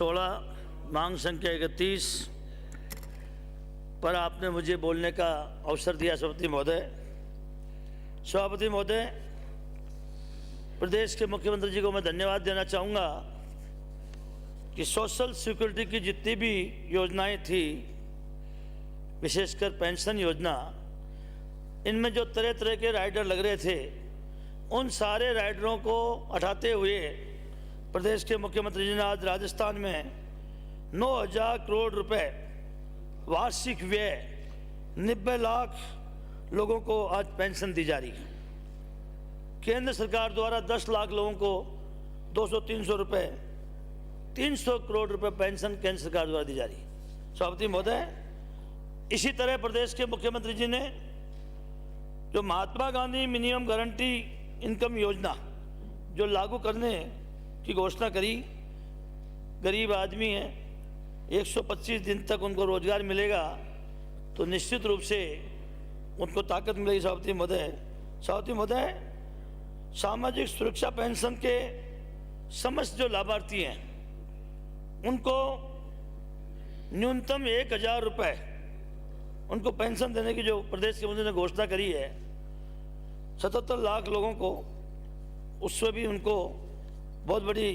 16 मांग संख्या 31 पर आपने मुझे बोलने का अवसर दिया। सभापति महोदय, प्रदेश के मुख्यमंत्री जी को मैं धन्यवाद देना चाहूँगा कि सोशल सिक्योरिटी की जितनी भी योजनाएं थी, विशेषकर पेंशन योजना, इनमें जो तरह तरह के राइडर लग रहे थे, उन सारे राइडरों को हटाते हुए प्रदेश के मुख्यमंत्री जी ने आज राजस्थान में 9,000 करोड़ रुपए वार्षिक व्यय 90 लाख लोगों को आज पेंशन दी जा रही है। केंद्र सरकार द्वारा 10 लाख लोगों को 200-300 रुपए, 300 करोड़ रुपए पेंशन केंद्र सरकार द्वारा दी जा रही है। सभापति महोदय, इसी तरह प्रदेश के मुख्यमंत्री जी ने जो Mahatma Gandhi minimum guarantee income योजना जो लागू करने की घोषणा करी, गरीब आदमी है, 125 दिन तक उनको रोजगार मिलेगा तो निश्चित रूप से उनको ताकत मिलेगी। सभापति महोदय, सामाजिक सुरक्षा पेंशन के समस्त जो लाभार्थी हैं उनको न्यूनतम 1,000 रुपये उनको पेंशन देने की जो प्रदेश के मंत्री ने घोषणा करी है, 77 लाख लोगों को, उससे भी उनको बहुत बड़ी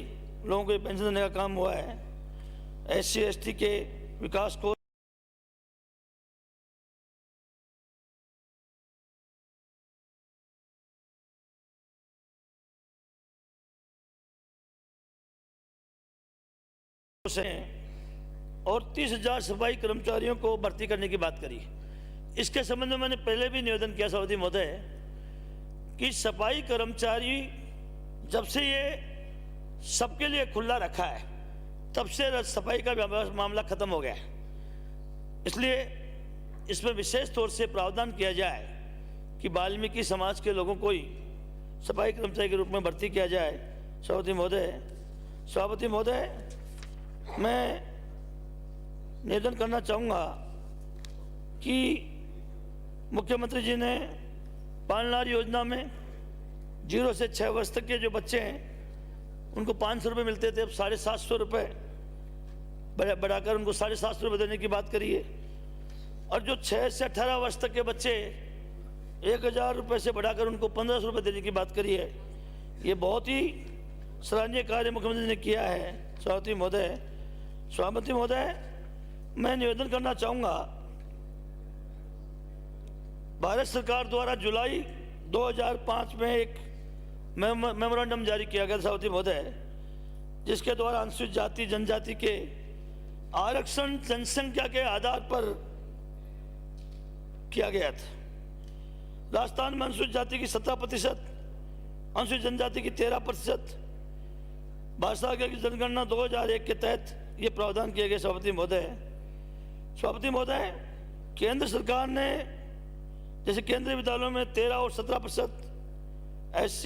लोगों को पेंशन देने का काम हुआ है। SC ST के विकास को और 30,000 सफाई कर्मचारियों को भर्ती करने की बात करी। इसके संबंध में मैंने पहले भी निवेदन किया सभापति महोदय कि सफाई कर्मचारी जब से ये सबके लिए खुला रखा है तब से सफाई का मामला खत्म हो गया है। इसलिए इसमें विशेष तौर से प्रावधान किया जाए कि वाल्मीकि समाज के लोगों को ही सफाई कर्मचारी के रूप में भर्ती किया जाए। सभापति महोदय, मैं निवेदन करना चाहूँगा कि मुख्यमंत्री जी ने पालनार योजना में 0 से 6 वर्ष तक के जो बच्चे हैं उनको 500 रुपये मिलते थे, अब 750 रुपये बढ़ाकर उनको 750 रुपये देने की बात करी है। और जो 6 से 18 वर्ष तक के बच्चे 1,000 रुपये से बढ़ाकर उनको 1,500 रुपये देने की बात करी है। ये बहुत ही सराहनीय कार्य मुख्यमंत्री ने किया है। सभापति महोदय, मैं निवेदन करना चाहूँगा, भारत सरकार द्वारा जुलाई 2005 में एक मेमोरेंडम जारी किया गया सभापति महोदय, जिसके द्वारा अनुसूचित जाति जनजाति के आरक्षण जनसंख्या के आधार पर किया गया था। राजस्थान में अनुसूचित जाति की 17%, अनुसूचित जनजाति की 13%, भाषा की जनगणना 2001 के तहत ये प्रावधान किए गए। सभापति महोदय, केंद्र सरकार ने जैसे केंद्रीय विद्यालयों में 13 और 17%, SC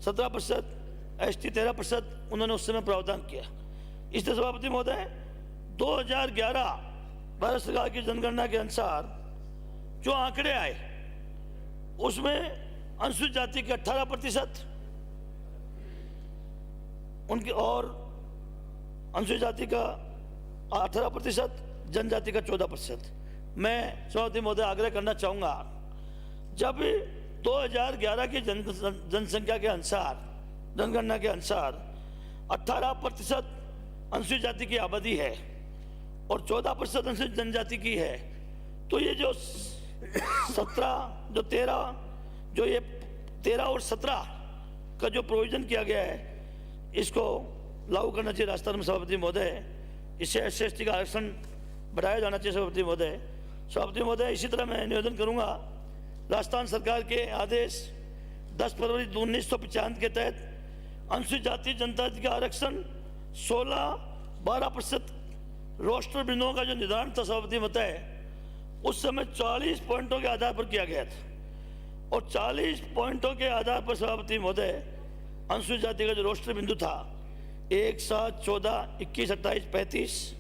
17%, ST 13% उन्होंने उस समय प्रावधान किया। इसलिए सभापति महोदय, 2011 भारत सरकार की जनगणना के अनुसार जो आंकड़े आए उसमें अनुसूचित जाति के 18% उनकी और अनुसूचित जाति का 18%, जनजाति का 14%। मैं सभापति महोदय आग्रह करना चाहूँगा, जब 2011 की जनसंख्या के अनुसार, जनगणना के अनुसार 18% अनुसूचित जाति की आबादी है और 14% अनुसूचित जनजाति की है, तो ये जो 13 और 17 का जो प्रोविजन किया गया है, इसको लागू करना चाहिए राजस्थान में। सभापति महोदय, इससे SC ST का आरक्षण बढ़ाया जाना चाहिए। सभापति महोदय, इसी तरह मैं निवेदन करूंगा, राजस्थान सरकार के आदेश 10 फरवरी 1995 के तहत अनुसूचित जाति जनजाति का आरक्षण 16-12% रोस्टर बिंदुओं का जो निर्धारण था सभापति महोदय, उस समय 40 पॉइंटों के आधार पर किया गया था। और 40 पॉइंटों के आधार पर सभापति महोदय अनुसूचित जाति का जो रोस्टर बिंदु था 1, 7, 14, 21, 28, 35,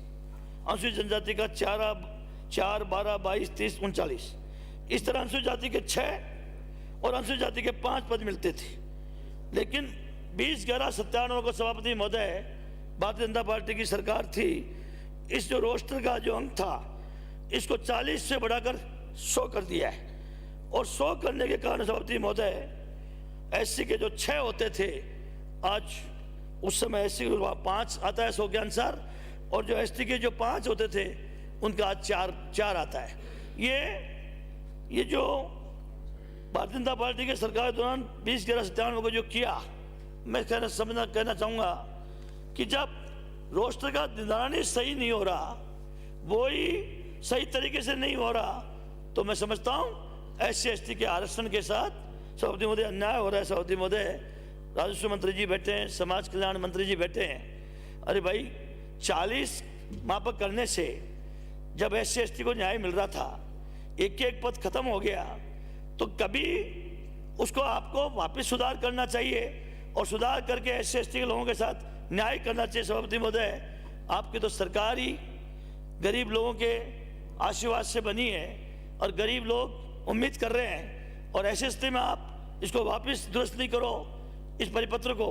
अनुसूचित जनजाति का 4, 12, 22, 30, 39, इस तरह अनुसूचित जाति के 6 और अनुसूचित जाति के 5 पद मिलते थे। लेकिन 20/11/97 को सभापति महोदय भारतीय जनता पार्टी की सरकार थी, इस जो रोस्टर का जो अंक था इसको 40 से बढ़ाकर 100 कर दिया है। और 100 करने के कारण सभापति महोदय एससी के जो 6 होते थे, आज उस समय एससी के 5 आता है 100 के अनुसार, और जो एसटी के जो 5 होते थे उनका आज 4 आता है। ये जो भारतीय जनता पार्टी के सरकार के दौरान 20/11/97 को जो किया, मैं कहना चाहूँगा कि जब रोस्टर का निर्धारण ही सही नहीं हो रहा, वो ही सही तरीके से नहीं हो रहा, तो मैं समझता हूँ SC/ST के आरक्षण के साथ सभापति महोदय अन्याय हो रहा है। सभापति महोदय, राजस्व मंत्री जी बैठे हैं, समाज कल्याण मंत्री जी बैठे हैं। अरे भाई, 40 मापक करने से जब SC/ST को न्याय मिल रहा था, एक पद खत्म हो गया, तो कभी उसको आपको वापस सुधार करना चाहिए और सुधार करके SC/ST के लोगों के साथ न्याय करना चाहिए। सभापति महोदय, आपकी तो सरकार ही गरीब लोगों के आशीर्वाद से बनी है और गरीब लोग उम्मीद कर रहे हैं, और ऐसे स्थिति में आप इसको वापस दुरुस्त नहीं करो इस परिपत्र को,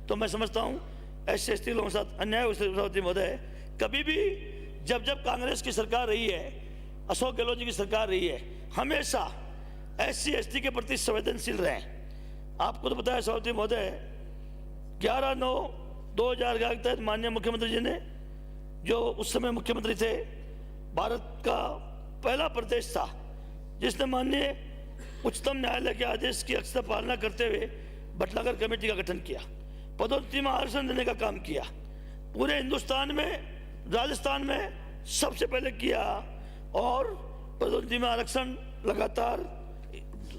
तो मैं समझता हूँ SC/ST लोगों के साथ अन्याय हो। सभापति महोदय, कभी भी जब कांग्रेस की सरकार रही है, अशोक गहलोत जी की सरकार रही है, हमेशा SC/ST के प्रति संवेदनशील रहे। आपको तो पता है सभापति महोदय, 11/9/2011 के तहत माननीय मुख्यमंत्री जी ने, जो उस समय मुख्यमंत्री थे, भारत का पहला प्रदेश था जिसने माननीय उच्चतम न्यायालय के आदेश की अक्षर पालना करते हुए भटनागर कमेटी का गठन किया, पदोन्नति में आरक्षण देने का काम किया। पूरे हिंदुस्तान में, राजस्थान में सबसे पहले किया, और पदोन्नति में आरक्षण लगातार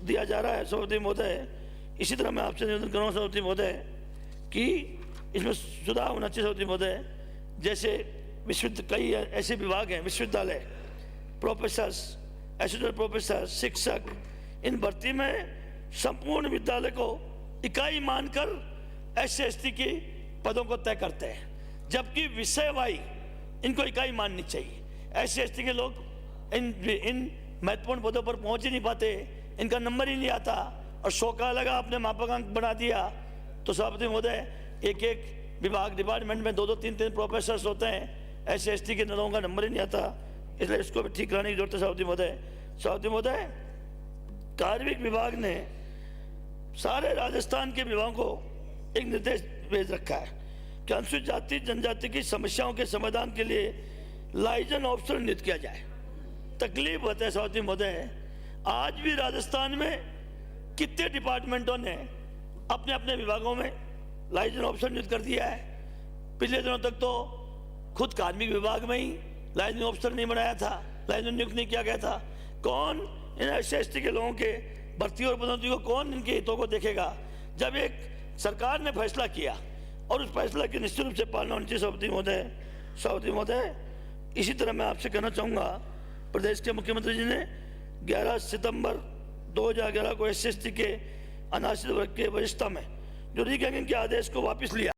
दिया जा रहा है। सभापति महोदय, इसी तरह मैं आपसे निवेदन करूँगा सभापति महोदय कि इसमें सुधार होना चाहिए। सभापति महोदय, जैसे कई ऐसे विभाग हैं, विश्वविद्यालय, प्रोफेसर्स, एसोसिएट प्रोफेसर, शिक्षक, इन भर्ती में संपूर्ण विद्यालय को इकाई मानकर SC/ST के पदों को तय करते हैं, जबकि विषय वाई इनको इकाई माननी चाहिए। SC/ST के लोग इन महत्वपूर्ण पदों पर पहुंच ही नहीं पाते, इनका नंबर ही नहीं आता, और 100 का अलग आपने मापांक बना दिया, तो सभापति महोदय, एक विभाग डिपार्टमेंट में 2-2, 3-3 प्रोफेसर्स होते हैं, SC/ST के लोगों का नंबर ही नहीं आता, इसलिए इसको भी ठीक कराने की जरूरत है। सभापति महोदय, कार्मिक विभाग ने सारे राजस्थान के विभागों को एक निर्देश भेज रखा है कि अनुसूचित जाति जनजाति की समस्याओं के समाधान के लिए लाइजन ऑफिसर नियुक्त किया जाए। तकलीफ होता है सभापति महोदय, आज भी राजस्थान में कितने डिपार्टमेंटों ने अपने अपने विभागों में लाइजन ऑफिसर नियुक्त कर दिया है। पिछले दिनों तक तो खुद कार्मिक विभाग में ही लाइजन ऑफिसर नहीं बनाया था, लाइजन नियुक्त नहीं किया गया था। कौन इन SC/ST के लोगों के भर्ती और पदोन्नति को, कौन इनके हितों को देखेगा, जब एक सरकार ने फैसला किया और उस फैसला की निश्चित रूप से पालना होनी चाहिए। सभापति महोदय, इसी तरह मैं आपसे कहना चाहूँगा, प्रदेश के मुख्यमंत्री जी ने 11 सितंबर 2011 को SC/ST के अनाश्रित वर्ग के वरिष्ठता में जो रीगैंगिंग के आदेश को वापस लिया।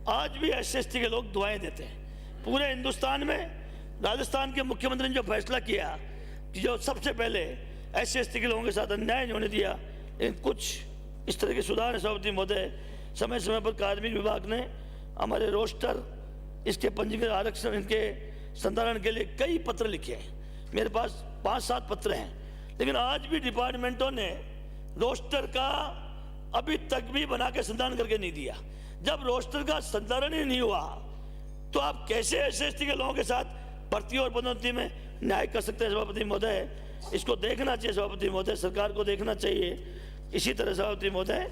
आज भी SC/ST के लोग दुआएं देते हैं। पूरे हिंदुस्तान में राजस्थान के मुख्यमंत्री ने जो फैसला किया कि जो सबसे पहले SC/ST के लोगों के साथ अन्याय नहीं होने दिया, लेकिन कुछ इस तरह के सुधार है। सभापति महोदय, समय समय पर कार्मिक विभाग ने हमारे रोस्टर, इसके पंजीकृत आरक्षण, इनके संधारण के लिए कई पत्र लिखे हैं। मेरे पास 5-7 पत्र हैं, लेकिन आज भी डिपार्टमेंटों ने रोस्टर का अभी तक भी बना के संधारण करके नहीं दिया। जब रोस्टर का संधारण ही नहीं हुआ, तो आप कैसे SC/ST के लोगों के साथ भर्ती और पदोन्नति में न्याय कर सकते हैं। सभापति महोदय, इसको देखना चाहिए। सभापति महोदय, सरकार को देखना चाहिए। इसी तरह सभापति महोदय,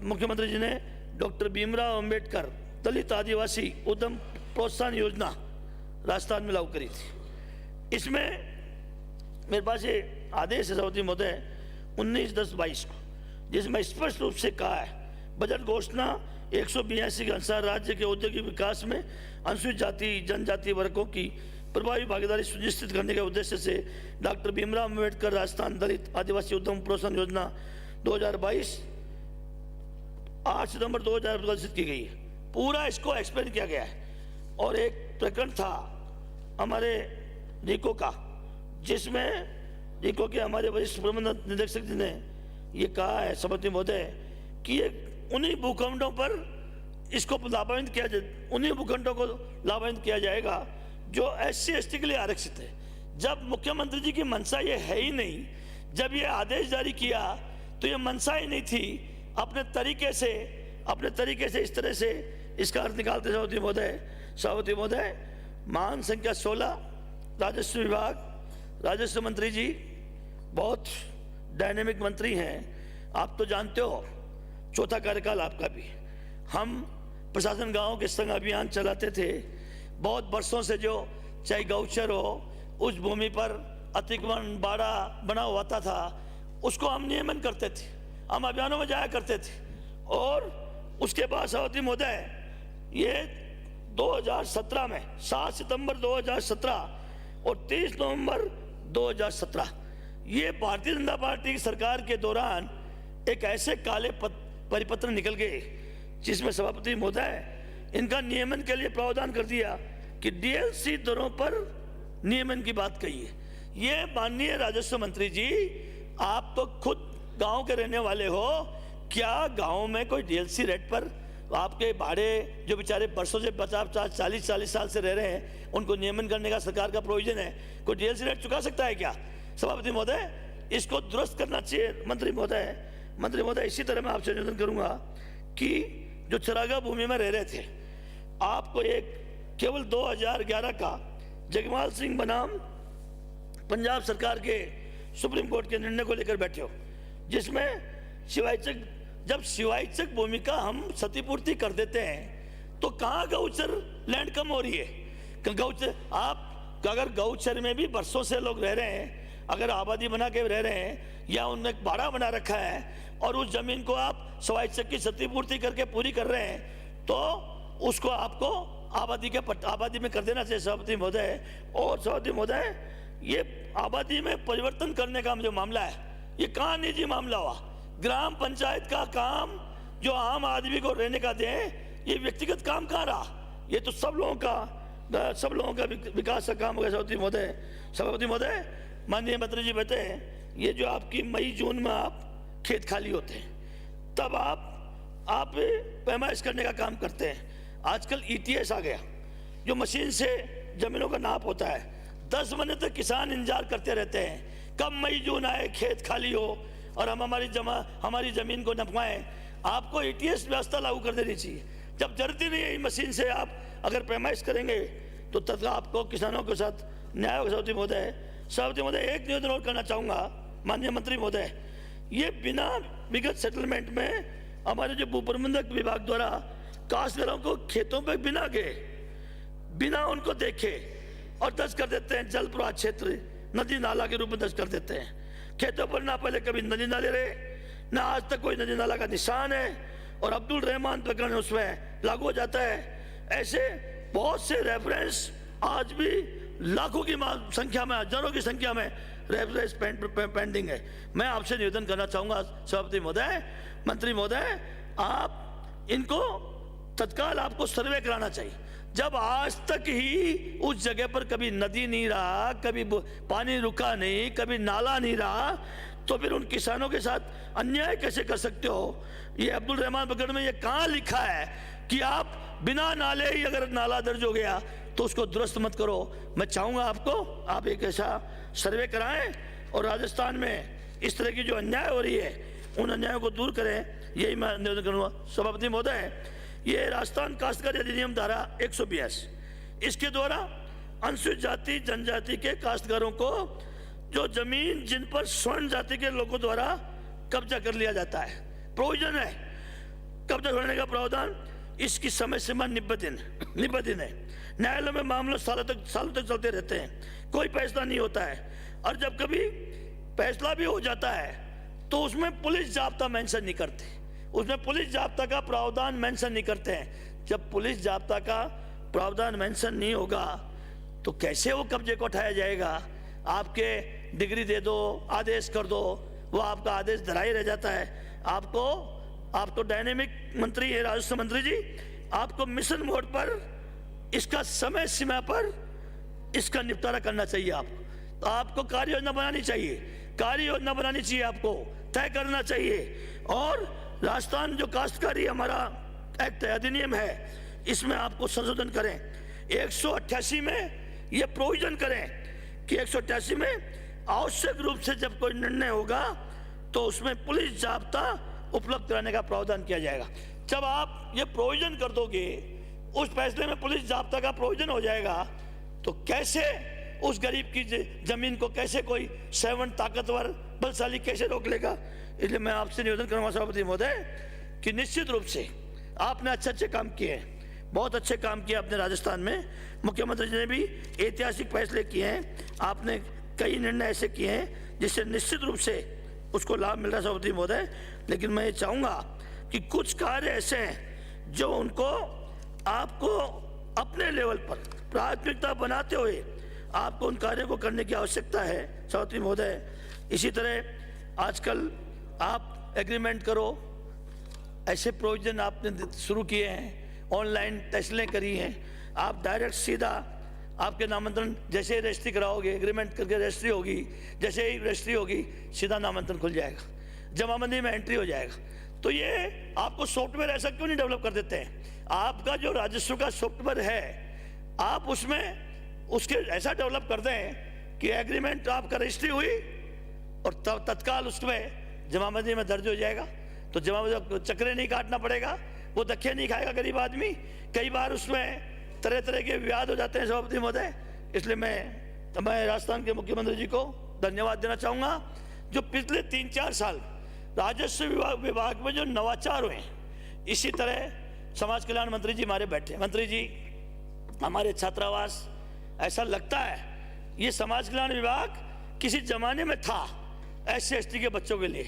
मुख्यमंत्री जी ने डॉक्टर भीमराव अंबेडकर दलित आदिवासी उद्यम प्रोत्साहन योजना राजस्थान में लागू करी थी। इसमें मेरे पास ये आदेश है सभापति महोदय 19/10/22 को, जिसमें स्पष्ट रूप से कहा है, बजट घोषणा 182 के अनुसार राज्य के औद्योगिक विकास में अनुसूचित जाति जनजाति वर्गों की प्रभावी भागीदारी सुनिश्चित करने के उद्देश्य से डॉक्टर भीमराव अंबेडकर राजस्थान दलित आदिवासी उद्यम प्रोत्साहन योजना 2022 8 सितंबर 2000 विकसित की गई है। पूरा इसको एक्सप्लेन किया गया है। और एक प्रकरण था हमारे रीको का, जिसमें रीको के हमारे वरिष्ठ प्रबंध निदेशक जी ने ये कहा है सभापति महोदय कि ये उन्हीं भूखंडों पर इसको लाभान्वित किया जाए, उन्हीं भूखंडों को लाभान्वित किया जाएगा जो SC ST के लिए आरक्षित है। जब मुख्यमंत्री जी की मंशा ये है ही नहीं, जब ये आदेश जारी किया तो ये मंशा ही नहीं थी। अपने तरीके से इस तरह से इसका अर्थ निकालते सभापति महोदय मान संख्या 16 राजस्व विभाग, राजस्व मंत्री जी बहुत डायनेमिक मंत्री हैं। आप तो जानते हो चौथा कार्यकाल आपका भी। हम प्रशासन गांव के संग अभियान चलाते थे बहुत वर्षों से, जो चाहे गौचर हो, उस भूमि पर अतिक्रमण बाड़ा बना हुआ था, उसको हम नियमन करते थे, हम अभियानों में जाया करते थे। और उसके बाद सभापति महोदय ये 2017 में 7 सितंबर 2017 और 30 नवंबर 2017 ये भारतीय जनता पार्टी की सरकार के दौरान एक ऐसे काले परिपत्र निकल गए जिसमें सभापति महोदय इनका नियमन के लिए प्रावधान कर दिया कि DLC दरों पर नियमन की बात कही है। ये माननीय राजस्व मंत्री जी, आप तो खुद गांव के रहने वाले हो, क्या गांव में कोई DLC रेट पर आपके भाड़े जो बेचारे वर्षों से 50-40 साल से रह रहे हैं उनको नियमन करने का सरकार का प्रोविजन है, कोई DLC रेट चुका सकता है क्या? सभापति महोदय इसको दुरुस्त करना चाहिए। मंत्री महोदय इसी तरह मैं आपसे निवेदन करूंगा कि जो चरागाह भूमि में रह रहे थे, आपको एक केवल 2011 का जगमाल सिंह बनाम पंजाब सरकार के सुप्रीम कोर्ट के निर्णय को लेकर बैठे हो, जिसमें जब शिवाइचक भूमि का हम क्षतिपूर्ति कर देते हैं तो कहाँ गौचर लैंड कम हो रही है? गौचर आप अगर गौचर में भी वर्षों से लोग रह रहे हैं, अगर आबादी बना के रह रहे हैं या उन्होंने बाड़ा बना रखा है और उस जमीन को आप शिवाइचक की क्षतिपूर्ति करके पूरी कर रहे हैं, तो उसको आपको आबादी में कर देना चाहिए सभापति महोदय। और सभापति महोदय ये आबादी में परिवर्तन करने का जो मामला है, ये कहाँ निजी मामला हुआ? ग्राम पंचायत का काम जो आम आदमी को रहने का दें, ये व्यक्तिगत काम कहाँ रहा? ये तो सब लोगों का विकास का काम होगा सभापति महोदय। माननीय मंत्री जी बताते हैं, ये जो आपकी मई जून में आप खेत खाली होते हैं तब आप पैमाइश करने का काम करते हैं। आजकल ETS आ गया, जो मशीन से जमीनों का नाप होता है। 10 महीने तक किसान इंतजार करते रहते हैं कब मई जून आए, खेत खाली हो और हम हमारी जमीन को नपवाएं। आपको ETS व्यवस्था लागू कर देनी चाहिए। जब जरूरत ही नहीं है मशीन से आप अगर पैमाइश करेंगे तो तत्काल आपको किसानों के साथ न्याय होगा। सभापति महोदय एक निवेदन और करना चाहूँगा माननीय मंत्री महोदय, ये बिना विगत सेटलमेंट में हमारे जो भू प्रबंधक विभाग द्वारा काश्तकारों को खेतों पे बिना गए, बिना उनको देखे और दर्ज कर देते हैं जल प्रवाह क्षेत्र नदी नाला के रूप में दर्ज कर देते हैं। खेतों पर ना पहले कभी नदी नाले रहे, ना आज तक कोई नदी नाला का निशान है, और अब्दुल रहमान प्रकरण उसमें लागू हो जाता है। ऐसे बहुत से रेफरेंस आज भी लाखों की संख्या में, हजारों की संख्या में रेफरेंस पेंडिंग है। मैं आपसे निवेदन करना चाहूँगा सभापति महोदय, मंत्री महोदय, आप इनको तत्काल आपको सर्वे कराना चाहिए। जब आज तक ही उस जगह पर कभी नदी नहीं रहा, कभी पानी रुका नहीं, कभी नाला नहीं रहा, तो फिर उन किसानों के साथ अन्याय कैसे कर सकते हो? ये अब्दुल रहमान प्रकरण में ये कहाँ लिखा है कि आप बिना नाले ही अगर नाला दर्ज हो गया तो उसको दुरुस्त मत करो? मैं चाहूँगा आप एक ऐसा सर्वे कराएं और राजस्थान में इस तरह की जो अन्याय हो रही है उन अन्यायों को दूर करें, यही मैं निवेदन करूँगा। सभापति महोदय, ये राजस्थान काश्तकार अधिनियम धारा 182, इसके द्वारा अनुसूचित जाति जनजाति के काश्तकारों को जो जमीन जिन पर स्वर्ण जाति के लोगों द्वारा कब्जा कर लिया जाता है, प्रोविजन है कब्जा छोड़ने का प्रावधान, इसकी समय सीमा 90 दिन है। न्यायालय में मामले सालों तक चलते रहते हैं, कोई फैसला नहीं होता है, और जब कभी फैसला भी हो जाता है तो उसमें पुलिस जाब्ता मेंशन नहीं करते, उसमें पुलिस जाब्ता का प्रावधान मेंशन नहीं करते हैं। जब पुलिस जाब्ता का प्रावधान मेंशन नहीं होगा तो कैसे वो कब्जे को उठाया जाएगा? आपके डिग्री दे दो, आदेश कर दो, वो आपका आदेश धरा ही रह जाता है। आप तो डायनेमिक मंत्री है राजस्व मंत्री जी, आपको मिशन मोड पर इसका समय सीमा पर इसका निपटारा करना चाहिए आपको। तो आपको कार्य योजना बनानी चाहिए, कार्य योजना बनानी चाहिए, आपको तय करना चाहिए। और राजस्थान जो काश्तकारी हमारा एक्ट अधिनियम है, इसमें आपको संशोधन करें। 188 में ये प्रोविजन करें कि 188 में आवश्यक रूप से जब कोई निर्णय होगा तो उसमें पुलिस जाब्ता उपलब्ध कराने का प्रावधान किया जाएगा। जब आप ये प्रोविजन कर दोगे, उस फैसले में पुलिस जाब्ता का प्रोविजन हो जाएगा, तो कैसे उस गरीब की जमीन को कैसे कोई सेवन ताकतवर बलशाली कैसे रोक लेगा। इसलिए मैं आपसे निवेदन करूंगा सभापति महोदय कि निश्चित रूप से आपने अच्छे काम किए हैं, बहुत अच्छे काम किए आपने राजस्थान में। मुख्यमंत्री जी ने भी ऐतिहासिक फैसले किए हैं, आपने कई निर्णय ऐसे किए हैं जिससे निश्चित रूप से उसको लाभ मिल रहा है सभापति महोदय। लेकिन मैं ये चाहूँगा कि कुछ कार्य ऐसे हैं जो उनको आपको अपने लेवल पर प्राथमिकता बनाते हुए आपको उन कार्यों को करने की आवश्यकता है सभापति महोदय। इसी तरह आजकल आप एग्रीमेंट करो, ऐसे प्रोविजन आपने शुरू किए हैं, ऑनलाइन तहसीलें करी हैं, आप डायरेक्ट सीधा आपके नामांतरण जैसे ही रजिस्ट्री कराओगे, एग्रीमेंट करके रजिस्ट्री होगी, जैसे ही रजिस्ट्री होगी सीधा नामांतरण खुल जाएगा, जमाबंदी में एंट्री हो जाएगा। तो ये आपको सॉफ्टवेयर ऐसा क्यों नहीं डेवलप कर देते हैं? आपका जो राजस्व का सॉफ्टवेयर है, आप उसमें उसके ऐसा डेवलप कर दें कि एग्रीमेंट आपका रजिस्ट्री हुई और तत्काल उसमें जमाबंदी में दर्ज हो जाएगा। तो जमाबंदी चक्रे नहीं काटना पड़ेगा, वो धक्के नहीं खाएगा गरीब आदमी। कई बार उसमें तरह तरह के विवाद हो जाते हैं सभापति महोदय। इसलिए मैं राजस्थान के मुख्यमंत्री जी को धन्यवाद देना चाहूँगा, जो पिछले 3-4 साल राजस्व विभाग में जो नवाचार हुए हैं। इसी तरह समाज कल्याण मंत्री जी हमारे बैठे, मंत्री जी हमारे छात्रावास, ऐसा लगता है ये समाज कल्याण विभाग किसी जमाने में था SC/ST के बच्चों के लिए।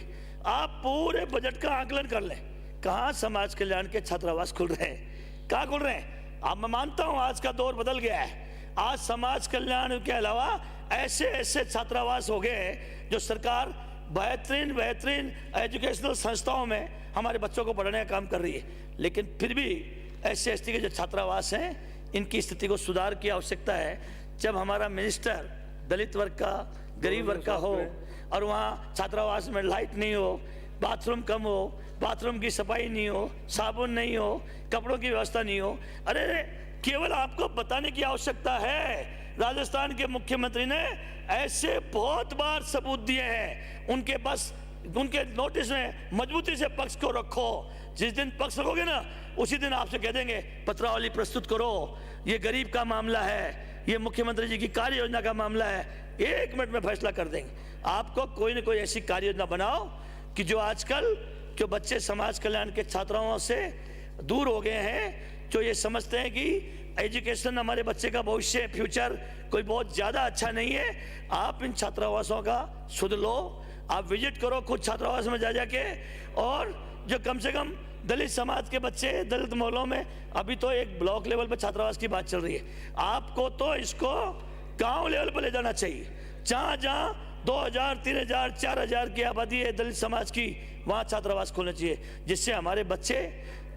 आप पूरे बजट का आकलन कर लें, कहाँ समाज कल्याण के छात्रावास खुल रहे हैं, कहाँ खुल रहे हैं। अब मैं मानता हूँ आज का दौर बदल गया है, आज समाज कल्याण के अलावा ऐसे छात्रावास हो गए हैं जो सरकार बेहतरीन एजुकेशनल संस्थाओं में हमारे बच्चों को पढ़ाने का काम कर रही है। लेकिन फिर भी SC/ST के जो छात्रावास हैं, इनकी स्थिति को सुधार की आवश्यकता है। जब हमारा मिनिस्टर दलित वर्ग का, गरीब वर्ग का हो और वहाँ छात्रावास में लाइट नहीं हो, बाथरूम कम हो, बाथरूम की सफाई नहीं हो, साबुन नहीं हो, कपड़ों की व्यवस्था नहीं हो, अरे केवल आपको बताने की आवश्यकता है। राजस्थान के मुख्यमंत्री ने ऐसे बहुत बार सबूत दिए हैं, उनके पास उनके नोटिस में मजबूती से पक्ष को रखो। जिस दिन पक्ष रखोगे ना, उसी दिन आपसे कह देंगे पत्रावली प्रस्तुत करो, ये गरीब का मामला है, ये मुख्यमंत्री जी की कार्य योजना का मामला है, 1 मिनट में फैसला कर देंगे। आपको कोई ना कोई ऐसी कार्य योजना बनाओ कि जो आजकल जो बच्चे समाज कल्याण के छात्राओं से दूर हो गए हैं, जो ये समझते हैं कि एजुकेशन हमारे बच्चे का भविष्य, फ्यूचर कोई बहुत ज़्यादा अच्छा नहीं है, आप इन छात्रावासों का सुध लो, आप विजिट करो खुद छात्रावास में जा जाके। और जो कम से कम दलित समाज के बच्चे, दलित मोहल्लों में, अभी तो एक ब्लॉक लेवल पर छात्रावास की बात चल रही है, आपको तो इसको गांव लेवल पर ले जाना चाहिए। जहाँ जहाँ 2000, 3000, 4000 की आबादी है दलित समाज की, वहाँ छात्रावास खोलना चाहिए, जिससे हमारे बच्चे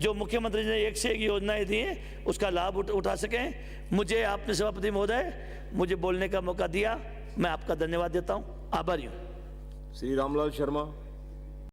जो मुख्यमंत्री जी ने एक से एक योजनाएं दी हैं उसका लाभ उठा सकें। मुझे आपने सभापति महोदय मुझे बोलने का मौका दिया, मैं आपका धन्यवाद देता हूँ, आभारी हूँ। श्री रामलाल शर्मा।